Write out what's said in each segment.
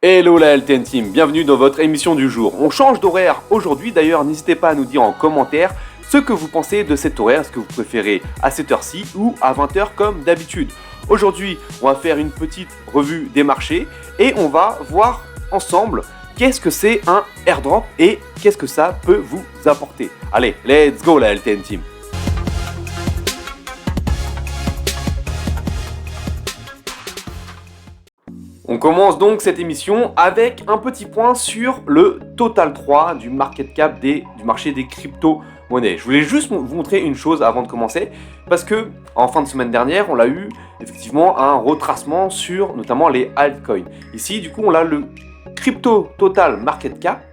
Hello la LTN Team, bienvenue dans votre émission du jour. On change d'horaire aujourd'hui, d'ailleurs n'hésitez pas à nous dire en commentaire ce que vous pensez de cet horaire, est-ce que vous préférez à cette heure-ci ou à 20h comme d'habitude. Aujourd'hui, on va faire une petite revue des marchés et on va voir ensemble qu'est-ce que c'est un airdrop et qu'est-ce que ça peut vous apporter. Allez, let's go la LTN Team. On commence donc cette émission avec un petit point sur le Total 3 du market cap du marché des crypto-monnaies. Je voulais juste vous montrer une chose avant de commencer, parce que en fin de semaine dernière, on a eu effectivement un retracement sur notamment les altcoins. Ici, du coup, on a le crypto Total Market Cap,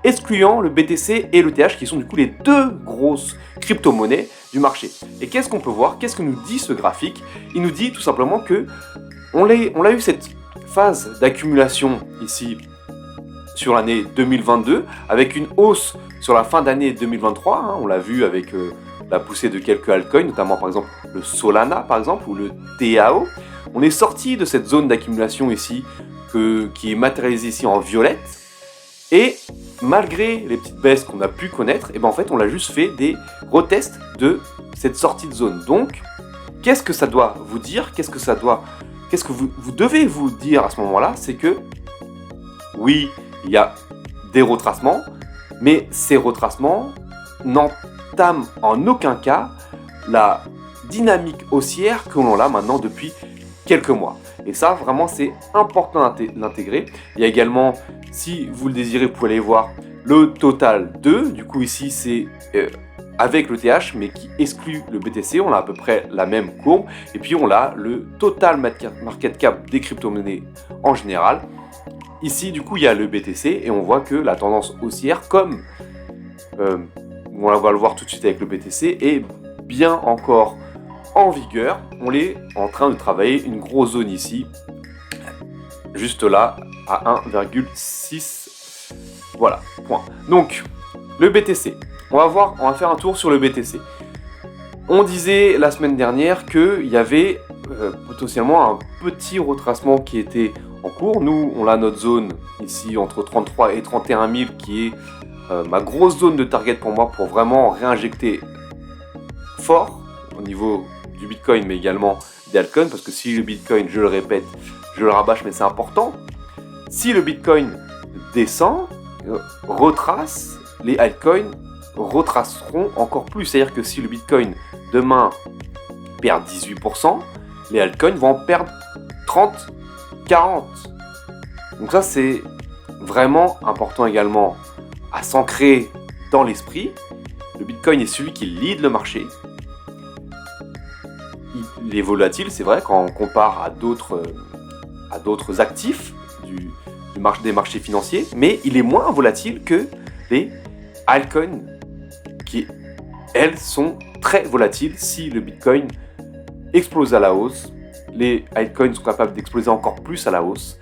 excluant le BTC et l'ETH, qui sont du coup les deux grosses crypto-monnaies du marché. Et qu'est-ce qu'on peut voir? Qu'est-ce que nous dit ce graphique? Il nous dit tout simplement que on a eu cette phase d'accumulation ici sur l'année 2022 avec une hausse sur la fin d'année 2023, on l'a vu avec la poussée de quelques altcoins, notamment par exemple le Solana par exemple ou le TAO. On est sorti de cette zone d'accumulation ici qui est matérialisée ici en violette, et malgré les petites baisses qu'on a pu connaître, et en fait on a juste fait des retests de cette sortie de zone. Donc qu'est-ce que ça doit vous dire? Qu'est-ce que vous devez vous dire à ce moment-là? C'est que oui, il y a des retracements, mais ces retracements n'entament en aucun cas la dynamique haussière que l'on a maintenant depuis quelques mois. Et ça, vraiment, c'est important d'intégrer. Il y a également, si vous le désirez, vous pouvez aller voir le Total 2. Du coup, ici, c'est avec le TH, mais qui exclut le BTC. On a à peu près la même courbe. Et puis, on a le Total Market Cap des crypto-monnaies en général. Ici, du coup, il y a le BTC et on voit que la tendance haussière, comme on va le voir tout de suite avec le BTC, est bien encore en vigueur. On est en train de travailler une grosse zone ici, juste là, à 1,6. Voilà, point. Donc, le BTC. On va faire un tour sur le BTC. On disait la semaine dernière qu'il y avait potentiellement un petit retracement qui était en cours. Nous, on a notre zone ici entre 33 et 31 000 qui est ma grosse zone de target pour moi, pour vraiment réinjecter fort au niveau du Bitcoin, mais également des altcoins, parce que si le Bitcoin, je le répète, je le rabâche, mais c'est important, si le Bitcoin descend, retrace, les altcoins retraceront encore plus. C'est-à-dire que si le Bitcoin demain perd 18%, les altcoins vont en perdre 30, 40. Donc ça, c'est vraiment important également à s'ancrer dans l'esprit. Le Bitcoin est celui qui lead le marché. Il est volatile, c'est vrai, quand on compare à d'autres actifs des marchés financiers, mais il est moins volatile que les altcoins qui, elles, sont très volatiles. Si le Bitcoin explose à la hausse, les altcoins sont capables d'exploser encore plus à la hausse.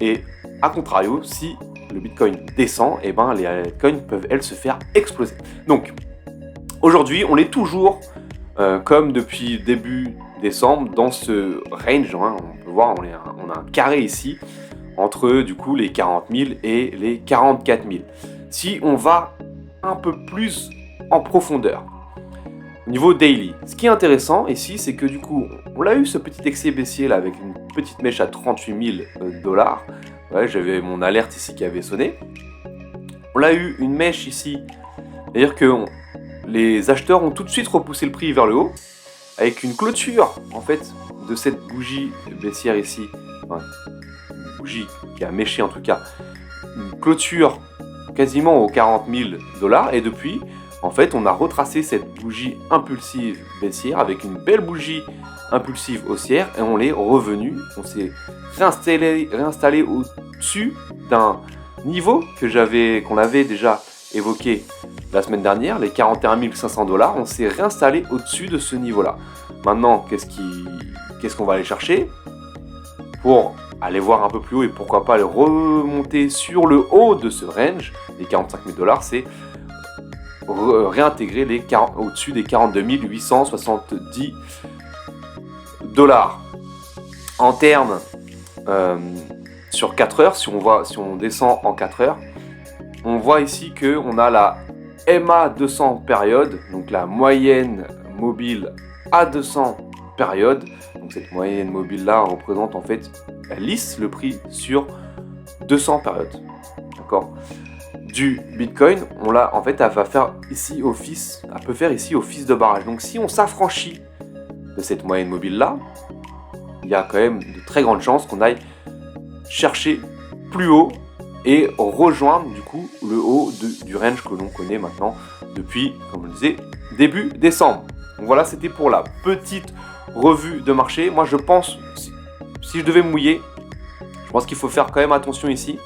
Et à contrario, si le Bitcoin descend, et les altcoins peuvent, elles, se faire exploser. Donc, aujourd'hui, on est toujours, comme depuis début décembre, dans ce range. On peut voir, on a un carré ici, entre du coup les 40 000 et les 44 000. Si on va un peu plus en profondeur, au niveau daily, ce qui est intéressant ici, c'est que du coup, on a eu ce petit excès baissier là avec une petite mèche à 38 000 $. Ouais, j'avais mon alerte ici qui avait sonné. On a eu une mèche ici, c'est-à-dire que les acheteurs ont tout de suite repoussé le prix vers le haut, avec une clôture en fait de cette bougie baissière ici, une bougie qui a méché en tout cas, une clôture quasiment aux 40 000 $, et depuis, en fait, on a retracé cette bougie impulsive baissière avec une belle bougie impulsive haussière, et on est revenu, on s'est réinstallé au-dessus d'un niveau qu'on avait déjà évoqué la semaine dernière, les 41 500 $. On s'est réinstallé au-dessus de ce niveau-là. Maintenant, qu'est-ce qu'on va aller chercher pour aller voir un peu plus haut, et pourquoi pas aller remonter sur le haut de ce range, les 45 000 $, c'est réintégrer au-dessus des 42 870 $. En termes sur 4 heures, si on descend en 4 heures, on voit ici qu'on a la MA200 période, donc la moyenne mobile A200 période. Donc cette moyenne mobile là représente en fait, elle lisse le prix sur 200 périodes. D'accord ? Du Bitcoin, on l'a en fait, elle va faire ici office, elle peut faire ici office de barrage. Donc si on s'affranchit de cette moyenne mobile là, il y a quand même de très grandes chances qu'on aille chercher plus haut et rejoindre du coup le haut du range que l'on connaît maintenant depuis, comme je le disais, début décembre. Donc voilà, c'était pour la petite revue de marché. Moi je pense, si je devais me mouiller, je pense qu'il faut faire quand même attention ici.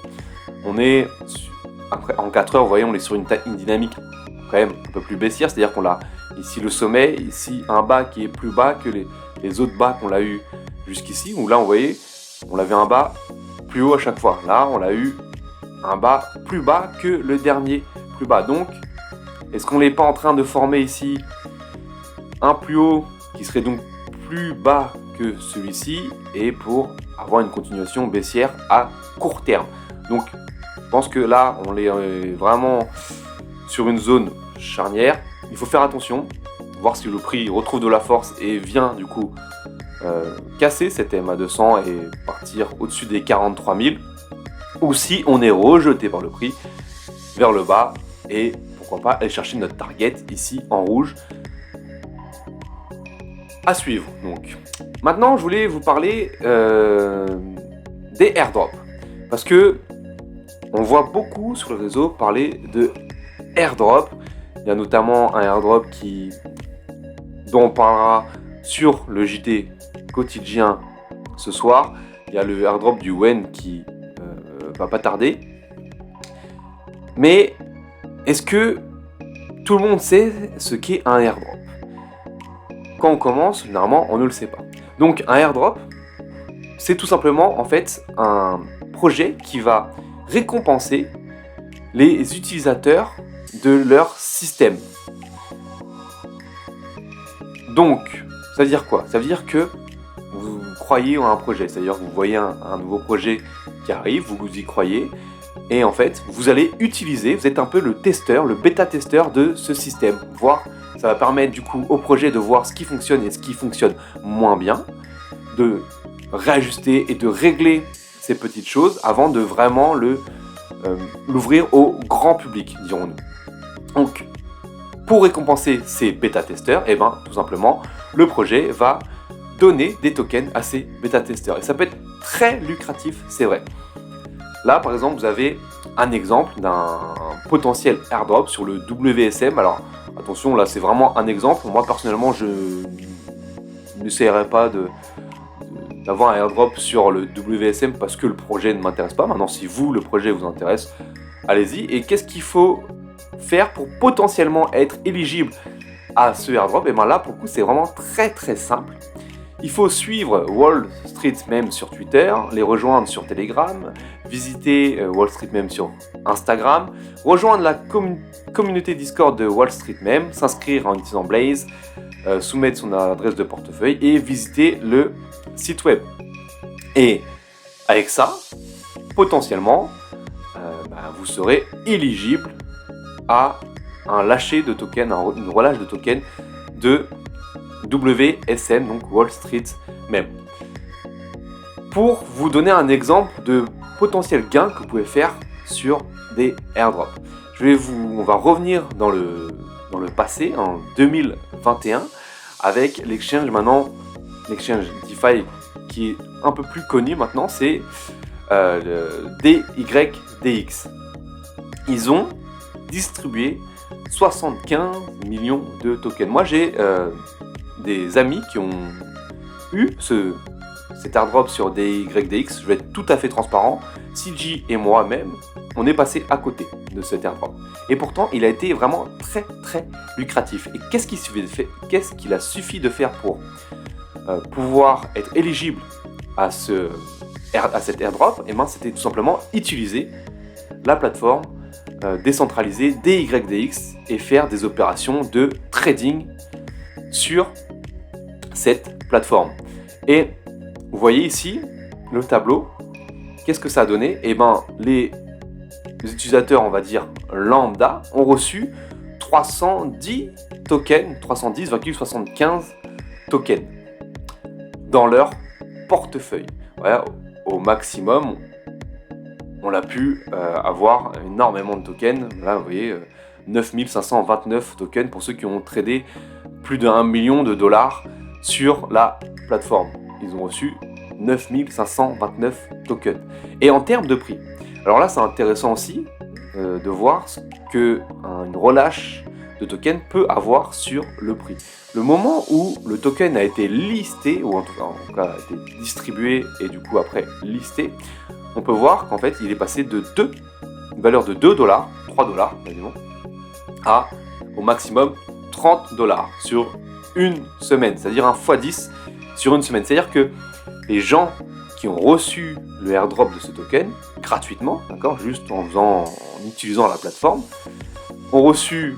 On est après, en 4 heures, vous voyez, on est sur une dynamique quand même un peu plus baissière, c'est-à-dire qu'on a ici le sommet, ici un bas qui est plus bas que les autres bas qu'on a eu jusqu'ici, où là, vous voyez, on avait un bas plus haut à chaque fois. Là, on a eu un bas plus bas que le dernier plus bas. Donc, est-ce qu'on n'est pas en train de former ici un plus haut qui serait donc plus bas que celui-ci et pour avoir une continuation baissière à court terme? Donc, je pense que là, on est vraiment sur une zone charnière. Il faut faire attention, voir si le prix retrouve de la force et vient du coup casser cette MA200 et partir au-dessus des 43 000, ou si on est rejeté par le prix vers le bas et pourquoi pas aller chercher notre target ici en rouge. À suivre. Donc, maintenant, je voulais vous parler des airdrops parce que on voit beaucoup sur le réseau parler de airdrop. Il y a notamment un airdrop dont on parlera sur le JT quotidien ce soir. Il y a le airdrop du WEN qui va pas tarder. Mais est-ce que tout le monde sait ce qu'est un airdrop? Quand on commence, généralement, on ne le sait pas. Donc un airdrop, c'est tout simplement en fait un projet qui va récompenser les utilisateurs de leur système. Donc, ça veut dire quoi? Ça veut dire que vous croyez en un projet, c'est-à-dire que vous voyez un nouveau projet qui arrive, vous y croyez, et en fait, vous allez utiliser, vous êtes un peu le testeur, le bêta-testeur de ce système, voir, ça va permettre du coup au projet de voir ce qui fonctionne et ce qui fonctionne moins bien, de réajuster et de régler ces petites choses avant de vraiment l'ouvrir au grand public, dirons-nous. Donc, pour récompenser ces bêta-testeurs, et tout simplement, le projet va donner des tokens à ces bêta-testeurs. Et ça peut être très lucratif, c'est vrai. Là, par exemple, vous avez un exemple d'un potentiel airdrop sur le WSM. Alors, attention, là, c'est vraiment un exemple. Moi, personnellement, je n'essayerai pas d'avoir un airdrop sur le WSM parce que le projet ne m'intéresse pas. Maintenant, si vous, le projet vous intéresse, allez-y. Et qu'est-ce qu'il faut faire pour potentiellement être éligible à ce airdrop? Et là, pour le coup, c'est vraiment très très simple. Il faut suivre Wall Street Meme sur Twitter, les rejoindre sur Telegram, visiter Wall Street Meme sur Instagram, rejoindre la communauté Discord de Wall Street Meme, s'inscrire en utilisant Blaze, soumettre son adresse de portefeuille et visiter le site web. Et avec ça, potentiellement, vous serez éligible à un lâcher de token, une relâche de token de WSM, donc Wall Street Meme. Pour vous donner un exemple de potentiel gain que vous pouvez faire sur des airdrops. On va revenir dans le passé, en 2021, avec l'exchange l'exchange DeFi qui est un peu plus connu maintenant, c'est le DYDX. Ils ont distribué 75 millions de tokens. Moi, j'ai des amis qui ont eu cet airdrop sur DYDX. Je vais être tout à fait transparent. CG et moi-même, on est passé à côté de cet airdrop. Et pourtant, il a été vraiment très très lucratif. Et qu'est-ce qu'il a suffi de faire pour pouvoir être éligible à cet airdrop? C'était tout simplement utiliser la plateforme décentralisée DYDX et faire des opérations de trading sur cette plateforme. Et vous voyez ici le tableau qu'est-ce que ça a donné? Eh ben, les utilisateurs, on va dire lambda, ont reçu 310 tokens, 310,75 tokens dans leur portefeuille. Ouais, au maximum, on a pu avoir énormément de tokens. Là, vous voyez, 9529 tokens pour ceux qui ont tradé plus de 1 million de dollars sur la plateforme. Ils ont reçu 9529 tokens. Et en termes de prix, alors là, c'est intéressant aussi de voir ce qu'une relâche de token peut avoir sur le prix. Le moment où le token a été listé, ou en tout cas a été distribué et du coup après listé, on peut voir qu'en fait il est passé de une valeur de 2 dollars, 3 dollars quasiment, à au maximum 30 dollars sur une semaine, c'est-à-dire un x10 sur une semaine. C'est-à-dire que les gens qui ont reçu le airdrop de ce token gratuitement, d'accord, juste en utilisant la plateforme, ont reçu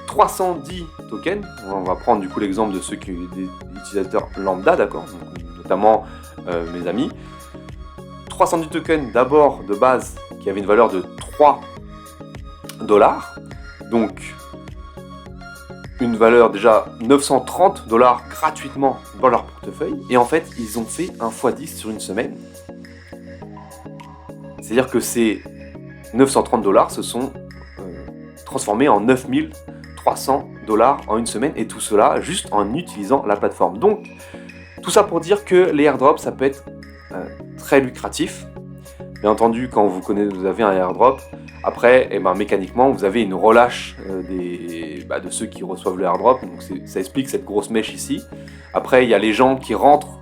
310 tokens. On va prendre du coup l'exemple de ceux qui sont des utilisateurs lambda, d'accord, notamment mes amis. 310 tokens d'abord de base qui avaient une valeur de 3 dollars, donc une valeur déjà 930 dollars gratuitement dans leur portefeuille, et en fait ils ont fait un x10 sur une semaine. C'est-à-dire que ces 930 dollars se sont transformés en 9300 dollars en une semaine, et tout cela juste en utilisant la plateforme. Donc tout ça pour dire que les airdrops, ça peut être très lucratif. Bien entendu, quand vous avez un airdrop, après, mécaniquement, vous avez une relâche de ceux qui reçoivent le airdrop. Donc ça explique cette grosse mèche ici. Après, il y a les gens qui rentrent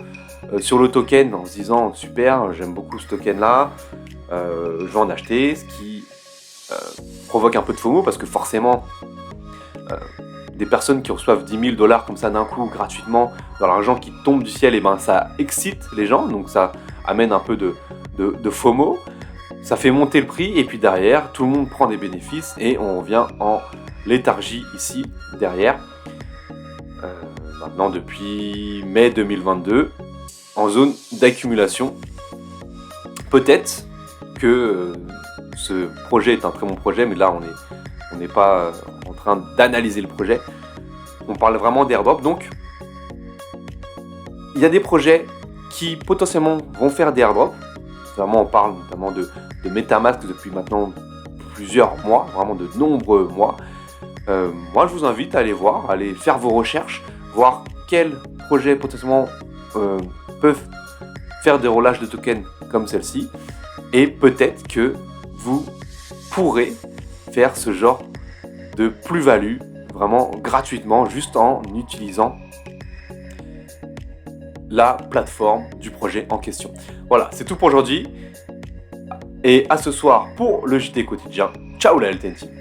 sur le token en se disant « Super, j'aime beaucoup ce token-là, je vais en acheter », ce qui provoque un peu de FOMO parce que forcément, des personnes qui reçoivent 10 000 dollars comme ça d'un coup, gratuitement, dans l'argent qui tombe du ciel, ça excite les gens, donc ça amène un peu de FOMO. Ça fait monter le prix et puis derrière, tout le monde prend des bénéfices et on revient en léthargie ici, derrière. Maintenant, depuis mai 2022, en zone d'accumulation. Peut-être que ce projet est un très bon projet, mais là, on n'est pas en train d'analyser le projet. On parle vraiment d'airdrop. Donc, il y a des projets qui potentiellement vont faire des airdrops. Vraiment, on parle notamment de MetaMask depuis maintenant plusieurs mois, vraiment de nombreux mois. Moi, je vous invite à aller voir, à aller faire vos recherches, voir quels projets potentiellement peuvent faire des relâches de tokens comme celle-ci. Et peut-être que vous pourrez faire ce genre de plus-value vraiment gratuitement, juste en utilisant la plateforme du projet en question. Voilà, c'est tout pour aujourd'hui. Et à ce soir pour le JT quotidien. Ciao la LTN Team.